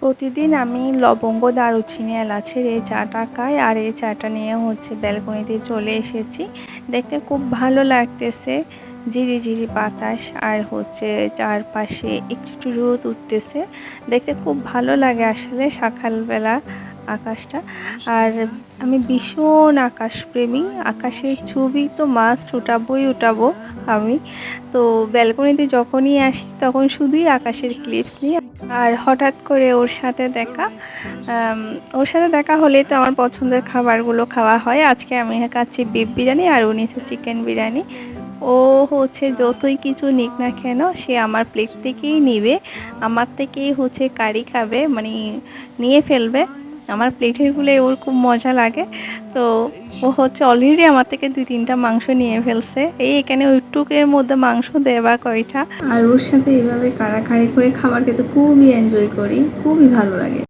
প্রতিদিন আমি লবঙ্গ দারুচিনি এলাচের এই চাটা খাই, আর এই চাটা নিয়ে ব্যালকনিতে চলে এসেছি। দেখতে খুব ভালো লাগতেছে, ঝিরিঝিরি বাতাস আর চারপাশে একটু রোদ উঠতেছে। দেখতে খুব ভালো লাগে আসলে সকালবেলা আকাশটা। আর আমি ভীষণ আকাশপ্রেমী, আকাশের ছবি তো মাস্ট উঠাবো আমি। তো ব্যালকনিতে যখনই আসি তখন শুধুই আকাশের ক্লিপস নিই। আর হঠাৎ করে ওর সাথে দেখা হলে তো আমার পছন্দের খাবারগুলো খাওয়া হয়। আজকে আমি খাচ্ছি বিফ বিরিয়ানি আর উনি চিকেন বিরিয়ানি। ও যতই কিছু নিক না কেন সে আমার প্লেট থেকেই নিবে, আমার থেকেই কারি খাবে, মানে নিয়ে ফেলবে। আমার প্লেটেরগুলো ওর খুব মজা লাগে। তো ও অলরেডি আমার থেকে 2-3টা মাংস নিয়ে ফেলছে। এখানে ওইটুকের মধ্যে মাংস দেবা কয়টা। আর ওর সাথে এইভাবে কাড়াকাড়ি করে খাবার খেতে খুবই এনজয় করি, খুবই ভালো লাগে।